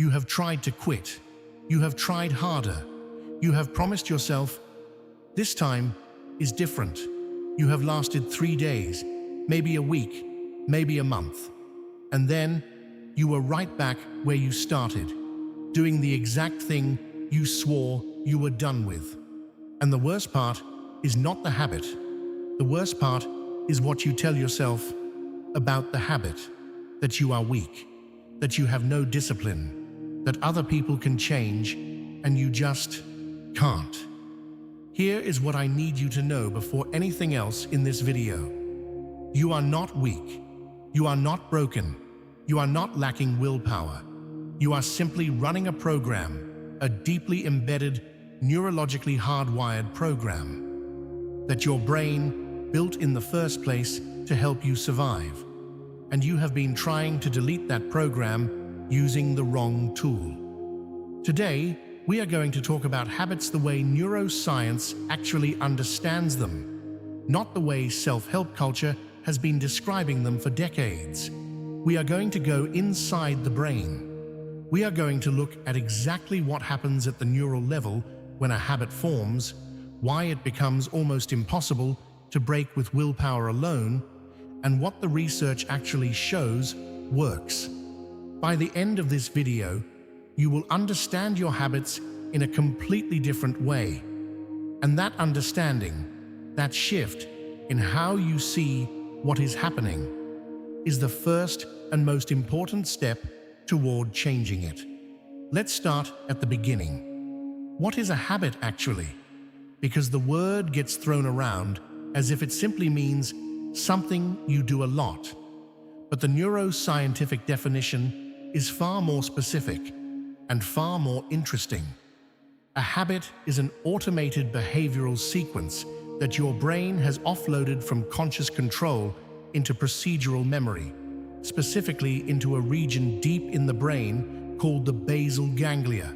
You have tried to quit. You have tried harder. You have promised yourself, this time is different. You have lasted 3 days, maybe a week, maybe a month. And then you were right back where you started, doing the exact thing you swore you were done with. And the worst part is not the habit. The worst part is what you tell yourself about the habit, that you are weak, that you have no discipline, that other people can change and you just can't. Here is what I need you to know before anything else in this video. You are not weak. You are not broken. You are not lacking willpower. You are simply running a program, a deeply embedded, neurologically hardwired program that your brain built in the first place to help you survive. And you have been trying to delete that program using the wrong tool. Today, we are going to talk about habits the way neuroscience actually understands them, not the way self-help culture has been describing them for decades. We are going to go inside the brain. We are going to look at exactly what happens at the neural level when a habit forms, why it becomes almost impossible to break with willpower alone, and what the research actually shows works. By the end of this video, you will understand your habits in a completely different way. And that understanding, that shift in how you see what is happening, is the first and most important step toward changing it. Let's start at the beginning. What is a habit actually? Because the word gets thrown around as if it simply means something you do a lot. But the neuroscientific definition is far more specific and far more interesting. A habit is an automated behavioral sequence that your brain has offloaded from conscious control into procedural memory, specifically into a region deep in the brain called the basal ganglia.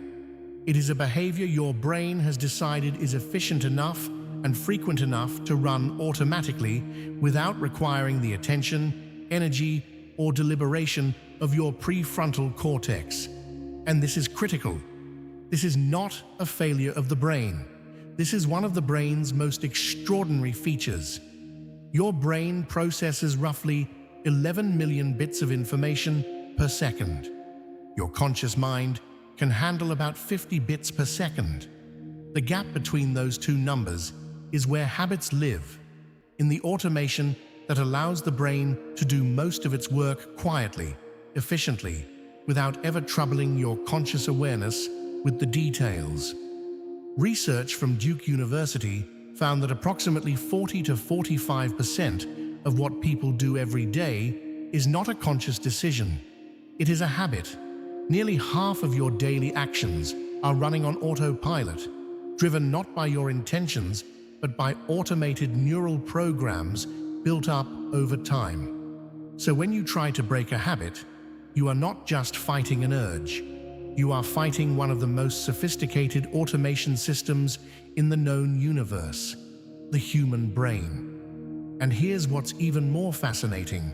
It is a behavior your brain has decided is efficient enough and frequent enough to run automatically without requiring the attention, energy, or deliberation of your prefrontal cortex. And this is critical. This is not a failure of the brain. This is one of the brain's most extraordinary features. Your brain processes roughly 11 million bits of information per second. Your conscious mind can handle about 50 bits per second. The gap between those two numbers is where habits live, in the automation that allows the brain to do most of its work quietly, efficiently, without ever troubling your conscious awareness with the details. Research from Duke University found that approximately 40 to 45% of what people do every day is not a conscious decision. It is a habit. Nearly half of your daily actions are running on autopilot, driven not by your intentions, but by automated neural programs built up over time. So when you try to break a habit, you are not just fighting an urge. You are fighting one of the most sophisticated automation systems in the known universe, the human brain. And here's what's even more fascinating.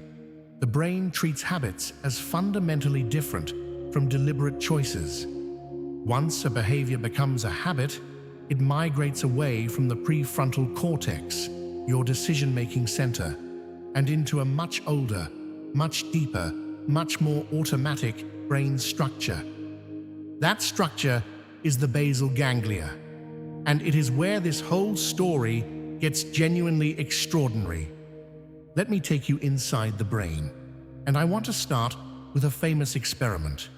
The brain treats habits as fundamentally different from deliberate choices. Once a behavior becomes a habit, it migrates away from the prefrontal cortex, your decision-making center, and into a much older, much deeper, much more automatic brain structure. That structure is the basal ganglia, and it is where this whole story gets genuinely extraordinary. Let me take you inside the brain, and I want to start with a famous experiment,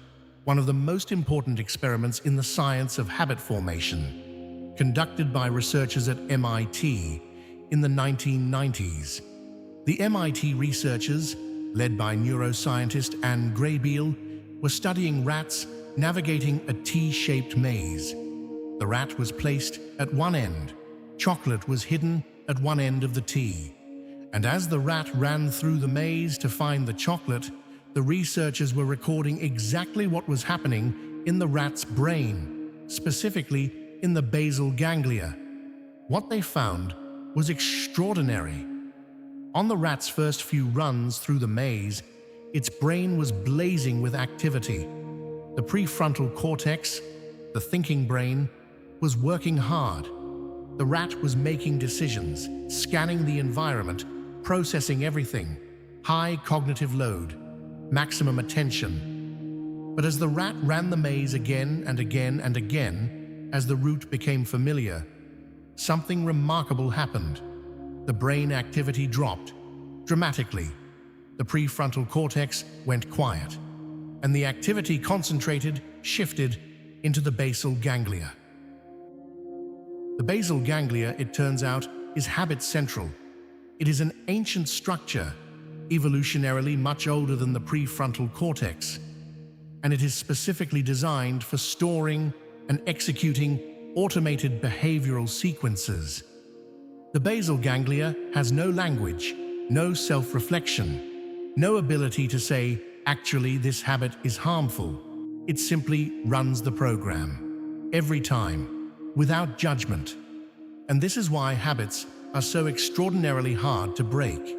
one of the most important experiments in the science of habit formation, conducted by researchers at MIT in the 1990s. The MIT researchers, led by neuroscientist Anne Graybiel, were studying rats navigating a T-shaped maze. The rat was placed at one end. Chocolate was hidden at one end of the T. And as the rat ran through the maze to find the chocolate, the researchers were recording exactly what was happening in the rat's brain, specifically in the basal ganglia. What they found was extraordinary. On the rat's first few runs through the maze, its brain was blazing with activity. The prefrontal cortex, the thinking brain, was working hard. The rat was making decisions, scanning the environment, processing everything. High cognitive load, maximum attention. But as the rat ran the maze again and again and again, as the route became familiar, something remarkable happened. The brain activity dropped dramatically. The prefrontal cortex went quiet, and the activity concentrated, shifted into the basal ganglia. The basal ganglia, it turns out, is habit central. It is an ancient structure, evolutionarily much older than the prefrontal cortex, and it is specifically designed for storing and executing automated behavioral sequences. The basal ganglia has no language, no self-reflection, no ability to say, actually, this habit is harmful. It simply runs the program, every time, without judgment. And this is why habits are so extraordinarily hard to break.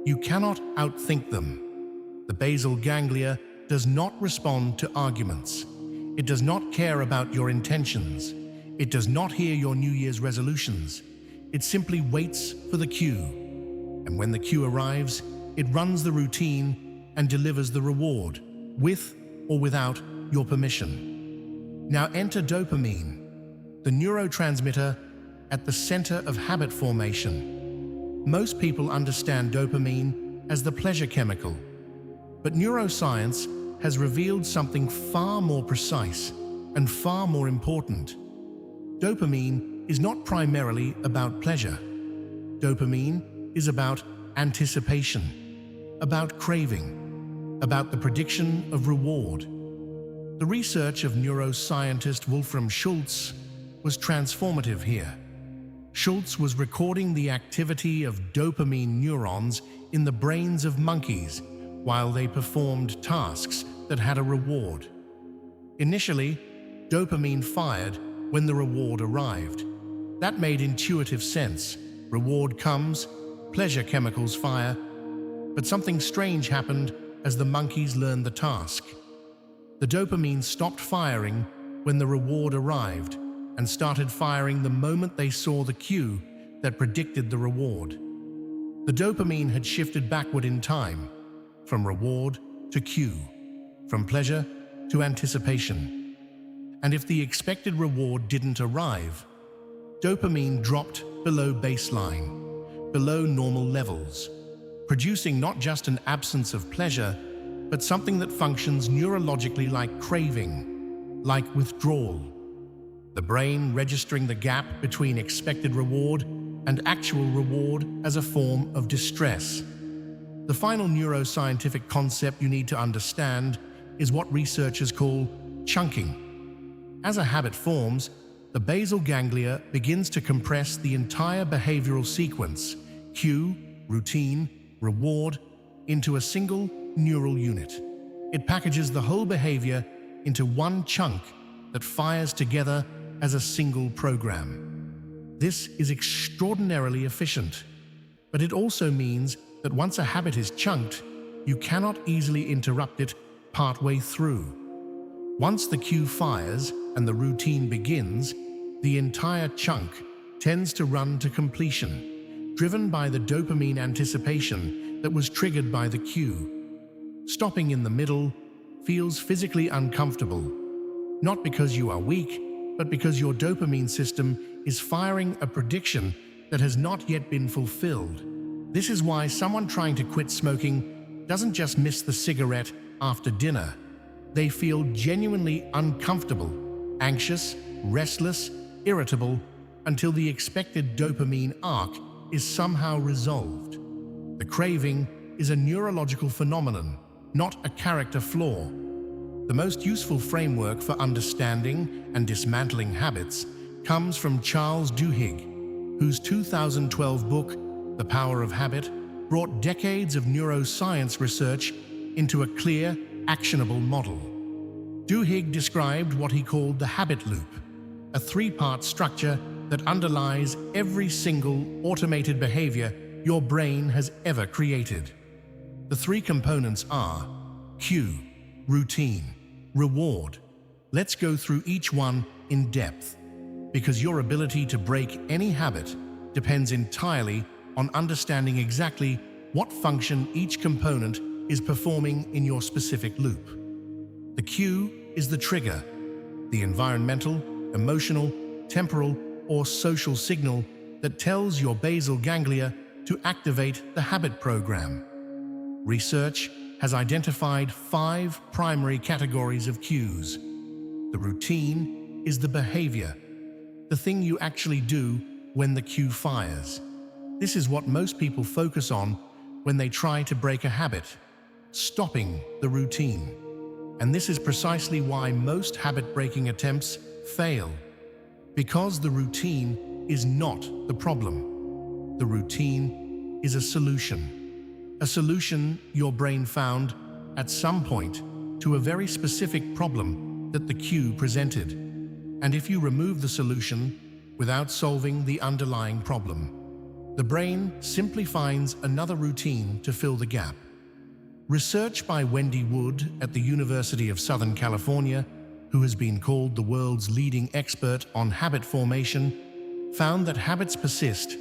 You cannot outthink them. The basal ganglia does not respond to arguments. It does not care about your intentions. It does not hear your New Year's resolutions. It simply waits for the cue. And when the cue arrives, it runs the routine and delivers the reward, with or without your permission. Now enter dopamine, the neurotransmitter at the center of habit formation. Most people understand dopamine as the pleasure chemical, but neuroscience has revealed something far more precise and far more important. Dopamine is not primarily about pleasure. Dopamine is about anticipation, about craving, about the prediction of reward. The research of neuroscientist Wolfram Schultz was transformative here. Schultz was recording the activity of dopamine neurons in the brains of monkeys while they performed tasks that had a reward. Initially, dopamine fired when the reward arrived. That made intuitive sense. Reward comes, pleasure chemicals fire. But something strange happened as the monkeys learned the task. The dopamine stopped firing when the reward arrived and started firing the moment they saw the cue that predicted the reward. The dopamine had shifted backward in time, from reward to cue, from pleasure to anticipation. And if the expected reward didn't arrive, dopamine dropped below baseline, below normal levels, producing not just an absence of pleasure, but something that functions neurologically like craving, like withdrawal. The brain registering the gap between expected reward and actual reward as a form of distress. The final neuroscientific concept you need to understand is what researchers call chunking. As a habit forms, the basal ganglia begins to compress the entire behavioral sequence, cue, routine, reward, into a single neural unit. It packages the whole behavior into one chunk that fires together as a single program. This is extraordinarily efficient, but it also means that once a habit is chunked, you cannot easily interrupt it partway through. Once the cue fires and the routine begins, the entire chunk tends to run to completion, driven by the dopamine anticipation that was triggered by the cue. Stopping in the middle feels physically uncomfortable, not because you are weak, but because your dopamine system is firing a prediction that has not yet been fulfilled. This is why someone trying to quit smoking doesn't just miss the cigarette after dinner. They feel genuinely uncomfortable, anxious, restless, irritable, until the expected dopamine arc is somehow resolved. The craving is a neurological phenomenon, not a character flaw. The most useful framework for understanding and dismantling habits comes from Charles Duhigg, whose 2012 book, The Power of Habit, brought decades of neuroscience research into a clear, actionable model. Duhigg described what he called the habit loop, a three-part structure that underlies every single automated behavior your brain has ever created. The three components are cue, routine, reward. Let's go through each one in depth, because your ability to break any habit depends entirely on understanding exactly what function each component is performing in your specific loop. The cue is the trigger, the environmental, emotional, temporal, or social signal that tells your basal ganglia to activate the habit program. Research has identified 5 primary categories of cues. The routine is the behavior, the thing you actually do when the cue fires. This is what most people focus on when they try to break a habit, stopping the routine. And this is precisely why most habit-breaking attempts fail. Because the routine is not the problem. The routine is a solution. A solution your brain found at some point to a very specific problem that the cue presented. And if you remove the solution without solving the underlying problem, the brain simply finds another routine to fill the gap. Research by Wendy Wood at the University of Southern California, who has been called the world's leading expert on habit formation, found that habits persist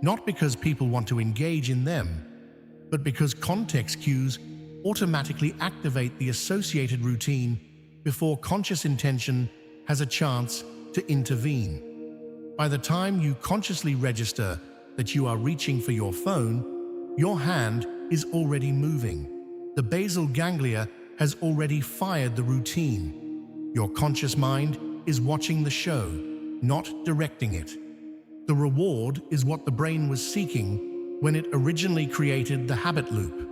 not because people want to engage in them, but because context cues automatically activate the associated routine before conscious intention has a chance to intervene. By the time you consciously register that you are reaching for your phone, your hand is already moving. The basal ganglia has already fired the routine. Your conscious mind is watching the show, not directing it. The reward is what the brain was seeking when it originally created the habit loop.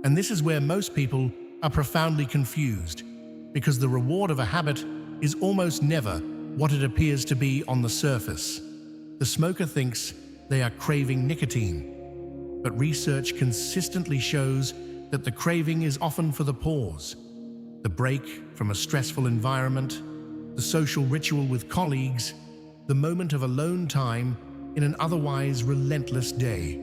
And this is where most people are profoundly confused, because the reward of a habit is almost never what it appears to be on the surface. The smoker thinks they are craving nicotine, but research consistently shows that the craving is often for the pause, the break from a stressful environment, the social ritual with colleagues, the moment of alone time in an otherwise relentless day.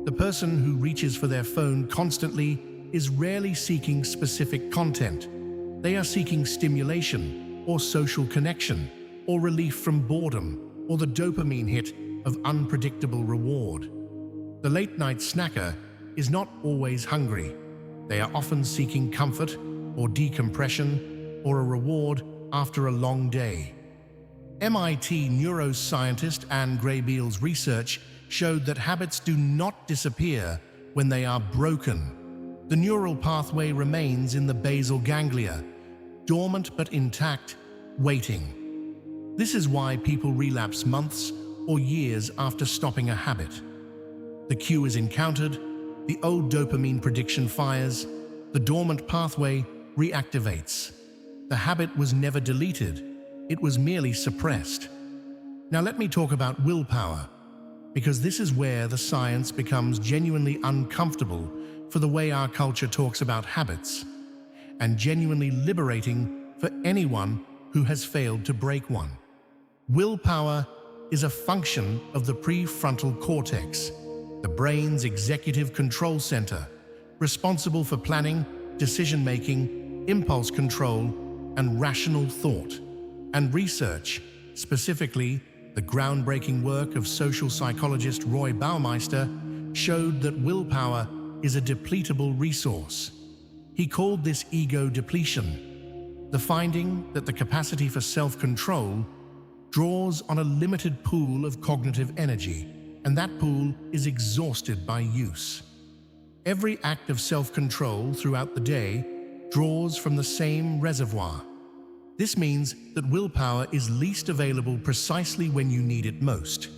The person who reaches for their phone constantly is rarely seeking specific content. They are seeking stimulation or social connection or relief from boredom or the dopamine hit of unpredictable reward. The late-night snacker is not always hungry. They are often seeking comfort or decompression or a reward after a long day. MIT neuroscientist Anne Graybiel's research showed that habits do not disappear when they are broken. The neural pathway remains in the basal ganglia, dormant but intact, waiting. This is why people relapse months or years after stopping a habit. The cue is encountered, the old dopamine prediction fires, the dormant pathway reactivates. The habit was never deleted, it was merely suppressed. Now let me talk about willpower, because this is where the science becomes genuinely uncomfortable for the way our culture talks about habits, and genuinely liberating for anyone who has failed to break one. Willpower is a function of the prefrontal cortex, the brain's executive control center, responsible for planning, decision-making, impulse control, and rational thought. And research, specifically the groundbreaking work of social psychologist Roy Baumeister, showed that willpower is a depletable resource. He called this ego depletion, the finding that the capacity for self-control draws on a limited pool of cognitive energy, and that pool is exhausted by use. Every act of self-control throughout the day draws from the same reservoir. This means that willpower is least available precisely when you need it most.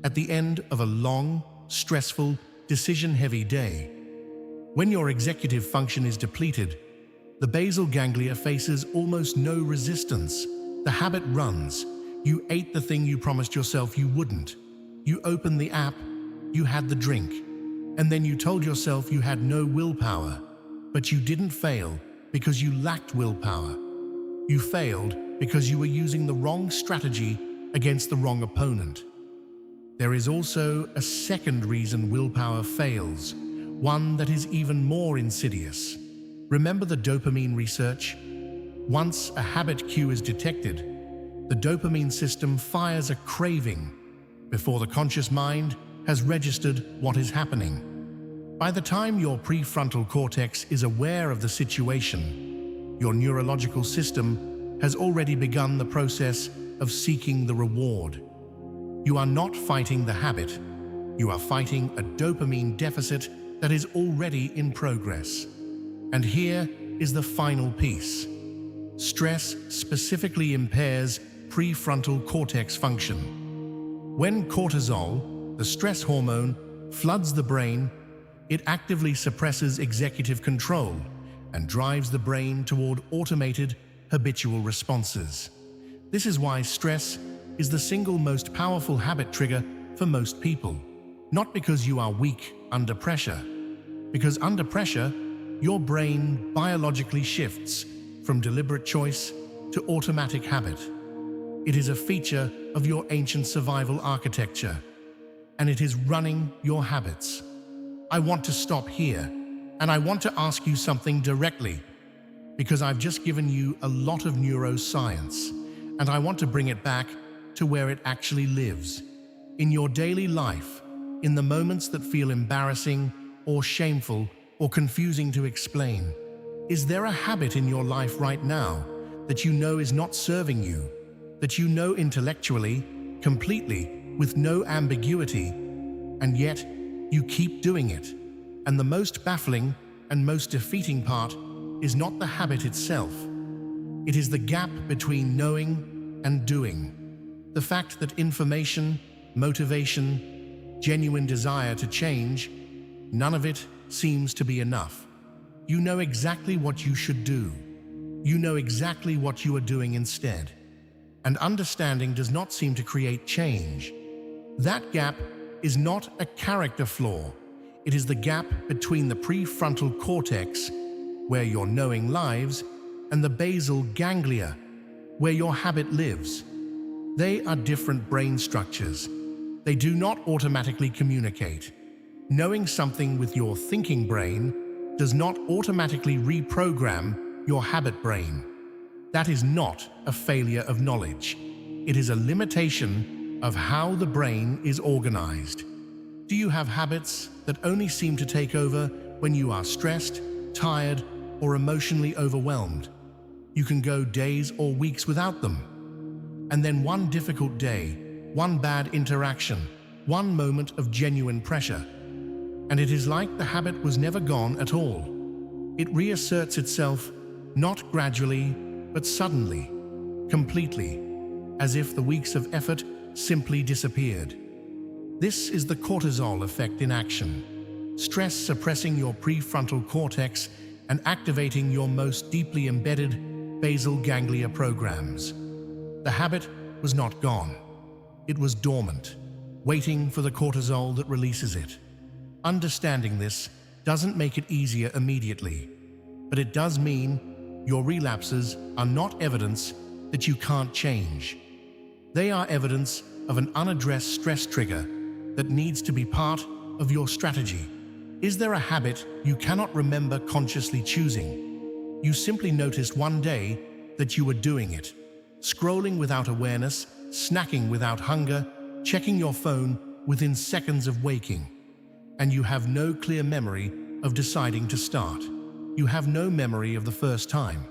At the end of a long, stressful, decision-heavy day. When your executive function is depleted, the basal ganglia faces almost no resistance. The habit runs. You ate the thing you promised yourself you wouldn't. You opened the app, you had the drink, and then you told yourself you had no willpower. But you didn't fail because you lacked willpower. You failed because you were using the wrong strategy against the wrong opponent. There is also a second reason willpower fails, one that is even more insidious. Remember the dopamine research? Once a habit cue is detected, the dopamine system fires a craving before the conscious mind has registered what is happening. By the time your prefrontal cortex is aware of the situation, your neurological system has already begun the process of seeking the reward. You are not fighting the habit, you are fighting a dopamine deficit that is already in progress. And here is the final piece. Stress specifically impairs prefrontal cortex function. When cortisol, the stress hormone, floods the brain, it actively suppresses executive control and drives the brain toward automated, habitual responses. This is why stress is the single most powerful habit trigger for most people. Not because you are weak under pressure, because under pressure, your brain biologically shifts from deliberate choice to automatic habit. It is a feature of your ancient survival architecture, and it is running your habits. I want to stop here, and I want to ask you something directly, because I've just given you a lot of neuroscience, and I want to bring it back to where it actually lives. In your daily life, in the moments that feel embarrassing or shameful or confusing to explain. Is there a habit in your life right now that you know is not serving you, that you know intellectually, completely, with no ambiguity, and yet you keep doing it? And the most baffling and most defeating part is not the habit itself. It is the gap between knowing and doing. The fact that information, motivation, genuine desire to change, none of it seems to be enough. You know exactly what you should do. You know exactly what you are doing instead. And understanding does not seem to create change. That gap is not a character flaw. It is the gap between the prefrontal cortex, where your knowing lives, and the basal ganglia, where your habit lives. They are different brain structures. They do not automatically communicate. Knowing something with your thinking brain does not automatically reprogram your habit brain. That is not a failure of knowledge. It is a limitation of how the brain is organized. Do you have habits that only seem to take over when you are stressed, tired, or emotionally overwhelmed? You can go days or weeks without them. And then one difficult day, one bad interaction, one moment of genuine pressure, and it is like the habit was never gone at all. It reasserts itself, not gradually, but suddenly, completely, as if the weeks of effort simply disappeared. This is the cortisol effect in action. Stress suppressing your prefrontal cortex and activating your most deeply embedded basal ganglia programs. The habit was not gone. It was dormant, waiting for the cortisol that releases it. Understanding this doesn't make it easier immediately, but it does mean your relapses are not evidence that you can't change. They are evidence of an unaddressed stress trigger that needs to be part of your strategy. Is there a habit you cannot remember consciously choosing? You simply noticed one day that you were doing it. Scrolling without awareness, snacking without hunger, checking your phone within seconds of waking. And you have no clear memory of deciding to start. You have no memory of the first time.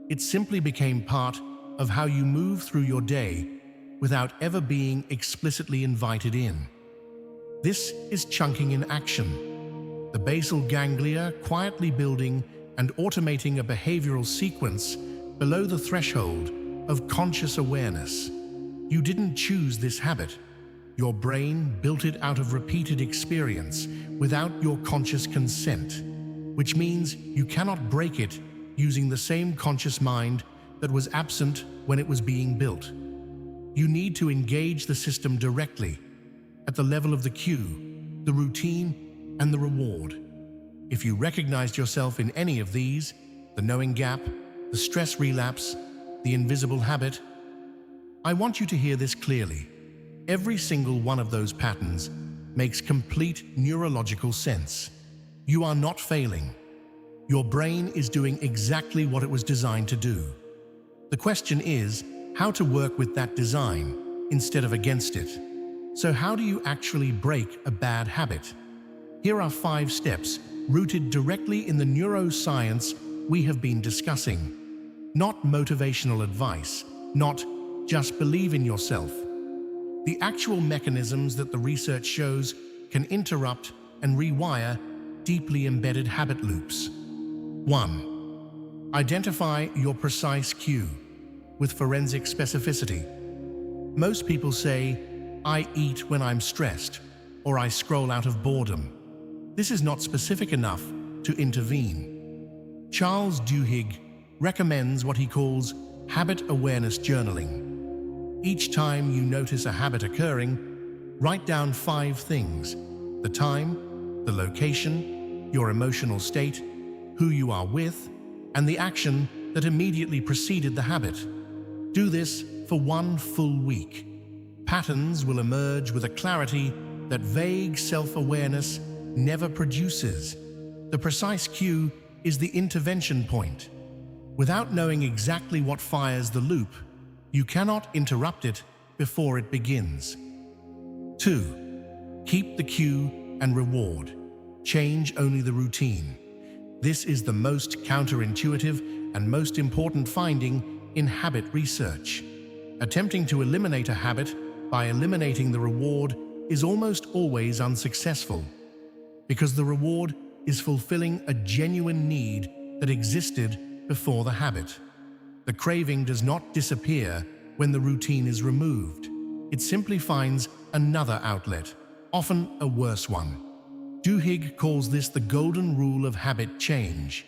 It simply became part of how you move through your day without ever being explicitly invited in. This is chunking in action. The basal ganglia quietly building and automating a behavioral sequence below the threshold of conscious awareness. You didn't choose this habit. Your brain built it out of repeated experience without your conscious consent, which means you cannot break it using the same conscious mind that was absent when it was being built. You need to engage the system directly, at the level of the cue, the routine, and the reward. If you recognized yourself in any of these, the knowing gap, the stress relapse, the invisible habit, I want you to hear this clearly. Every single one of those patterns makes complete neurological sense. You are not failing. Your brain is doing exactly what it was designed to do. The question is how to work with that design instead of against it. So how do you actually break a bad habit? Here are 5 steps rooted directly in the neuroscience we have been discussing. Not motivational advice, not just believe in yourself. The actual mechanisms that the research shows can interrupt and rewire deeply embedded habit loops. 1. Identify your precise cue with forensic specificity. Most people say, I eat when I'm stressed, or I scroll out of boredom. This is not specific enough to intervene. Charles Duhigg recommends what he calls habit awareness journaling. Each time you notice a habit occurring, write down 5 things: the time, the location, your emotional state, who you are with, and the action that immediately preceded the habit. Do this for 1 full week. Patterns will emerge with a clarity that vague self-awareness never produces. The precise cue is the intervention point. Without knowing exactly what fires the loop, you cannot interrupt it before it begins. 2. Keep the cue and reward. Change only the routine. This is the most counterintuitive and most important finding in habit research. Attempting to eliminate a habit by eliminating the reward is almost always unsuccessful, because the reward is fulfilling a genuine need that existed before the habit. The craving does not disappear when the routine is removed. It simply finds another outlet, often a worse one. Duhigg calls this the golden rule of habit change.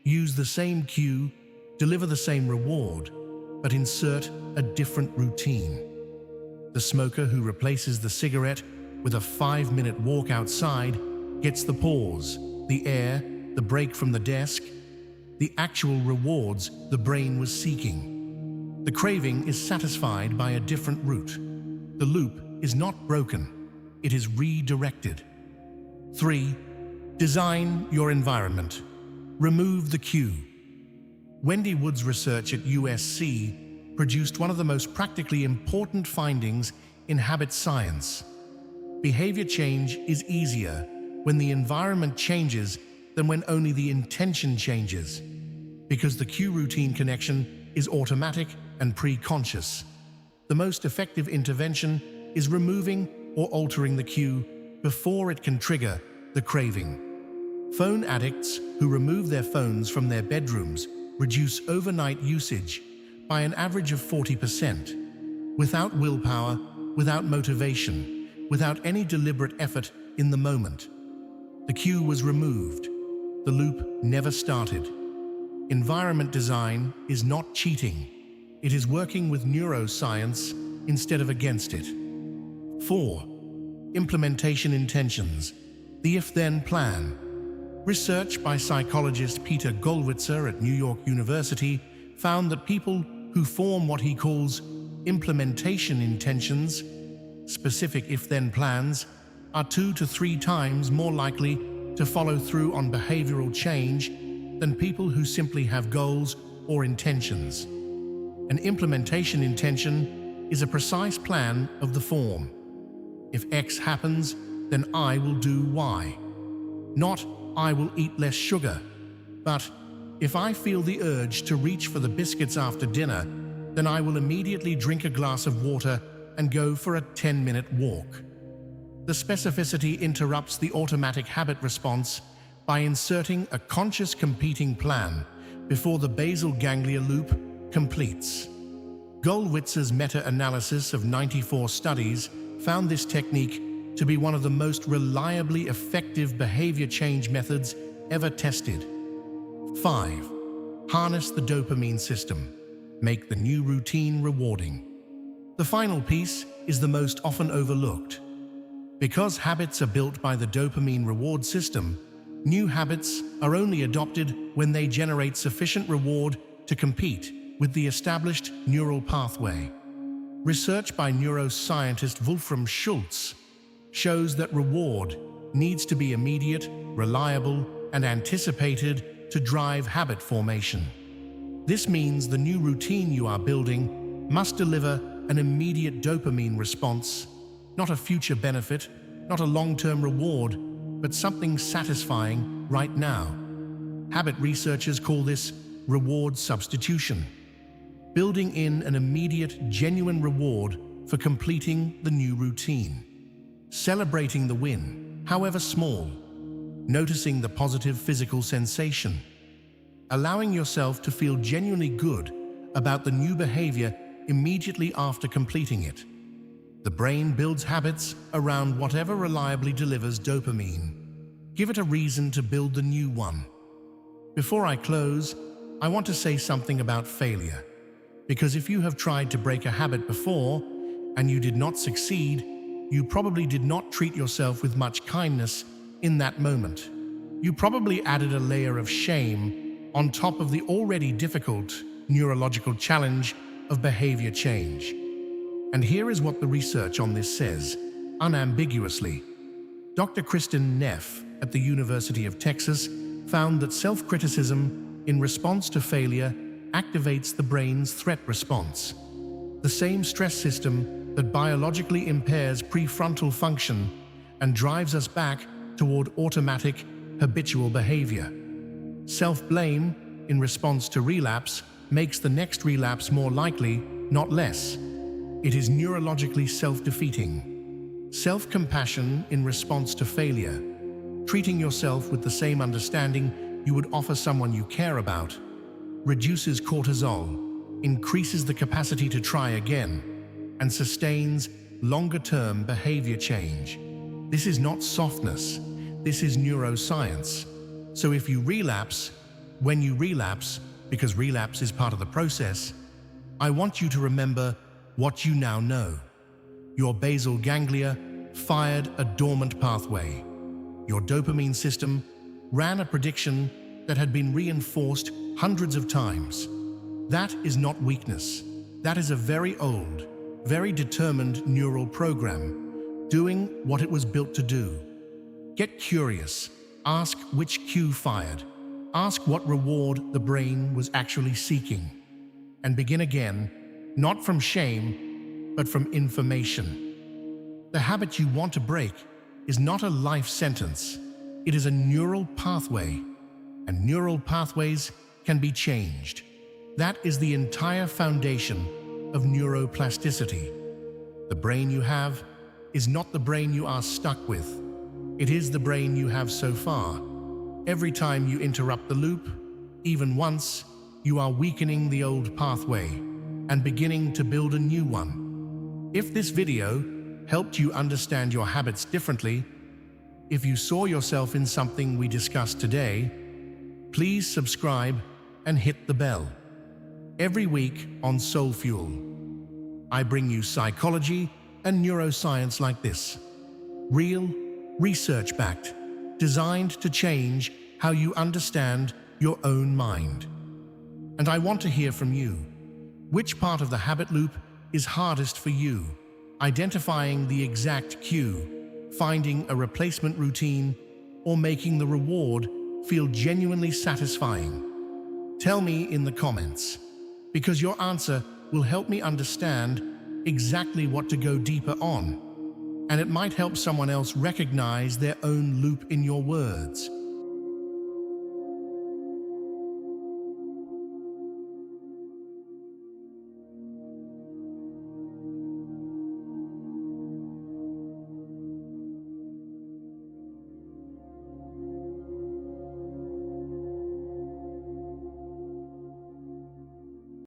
Use the same cue, deliver the same reward, but insert a different routine. The smoker who replaces the cigarette with a 5-minute walk outside gets the pause, the air, the break from the desk, the actual rewards the brain was seeking. The craving is satisfied by a different route. The loop is not broken, it is redirected. 3. Design your environment. Remove the cue. Wendy Wood's research at USC produced one of the most practically important findings in habit science. Behavior change is easier when the environment changes than when only the intention changes, because the cue-routine connection is automatic and pre-conscious. The most effective intervention is removing or altering the cue before it can trigger the craving. Phone addicts who remove their phones from their bedrooms reduce overnight usage by an average of 40%, without willpower, without motivation, without any deliberate effort in the moment. The cue was removed. The loop never started. Environment design is not cheating. It is working with neuroscience instead of against it. 4. Implementation intentions. The if-then plan. Research by psychologist Peter Gollwitzer at New York University found that people who form what he calls implementation intentions, specific if-then plans, are 2 to 3 times more likely to follow through on behavioral change than people who simply have goals or intentions. An implementation intention is a precise plan of the form. If X happens, then I will do Y. Not I will eat less sugar, but if I feel the urge to reach for the biscuits after dinner, then I will immediately drink a glass of water and go for a 10-minute walk. The specificity interrupts the automatic habit response by inserting a conscious competing plan before the basal ganglia loop completes. Gollwitzer's meta-analysis of 94 studies found this technique to be one of the most reliably effective behavior change methods ever tested. 5. Harness the dopamine system. Make the new routine rewarding. The final piece is the most often overlooked. Because habits are built by the dopamine reward system, new habits are only adopted when they generate sufficient reward to compete with the established neural pathway. Research by neuroscientist Wolfram Schultz shows that reward needs to be immediate, reliable, and anticipated to drive habit formation. This means the new routine you are building must deliver an immediate dopamine response, not a future benefit, not a long-term reward, but something satisfying right now. Habit researchers call this reward substitution, building in an immediate, genuine reward for completing the new routine. Celebrating the win, however small, noticing the positive physical sensation, allowing yourself to feel genuinely good about the new behavior immediately after completing it. The brain builds habits around whatever reliably delivers dopamine. Give it a reason to build the new one. Before I close, I want to say something about failure, because if you have tried to break a habit before and you did not succeed, you probably did not treat yourself with much kindness in that moment. You probably added a layer of shame on top of the already difficult neurological challenge of behavior change. And here is what the research on this says, unambiguously. Dr. Kristen Neff at the University of Texas found that self-criticism in response to failure activates the brain's threat response, the same stress system that biologically impairs prefrontal function and drives us back toward automatic, habitual behavior. Self-blame in response to relapse makes the next relapse more likely, not less. It is neurologically self-defeating. Self-compassion in response to failure, treating yourself with the same understanding you would offer someone you care about, reduces cortisol, increases the capacity to try again, and sustains longer-term behavior change. This is not softness, this is neuroscience. So if you relapse, when you relapse, because relapse is part of the process, I want you to remember what you now know. Your basal ganglia fired a dormant pathway. Your dopamine system ran a prediction that had been reinforced hundreds of times. That is not weakness. That is a very old, very determined neural program, doing what it was built to do. Get curious. Ask which cue fired. Ask what reward the brain was actually seeking. And begin again, not from shame, but from information. The habit you want to break is not a life sentence. It is a neural pathway, and neural pathways can be changed. That is the entire foundation of neuroplasticity. The brain you have is not the brain you are stuck with. It is the brain you have so far. Every time you interrupt the loop, even once, you are weakening the old pathway and beginning to build a new one. If this video helped you understand your habits differently, if you saw yourself in something we discussed today, please subscribe and hit the bell. Every week on Soul Fuel, I bring you psychology and neuroscience like this. Real, research-backed, designed to change how you understand your own mind. And I want to hear from you. Which part of the habit loop is hardest for you? Identifying the exact cue, finding a replacement routine, or making the reward feel genuinely satisfying? Tell me in the comments, because your answer will help me understand exactly what to go deeper on, and it might help someone else recognize their own loop in your words.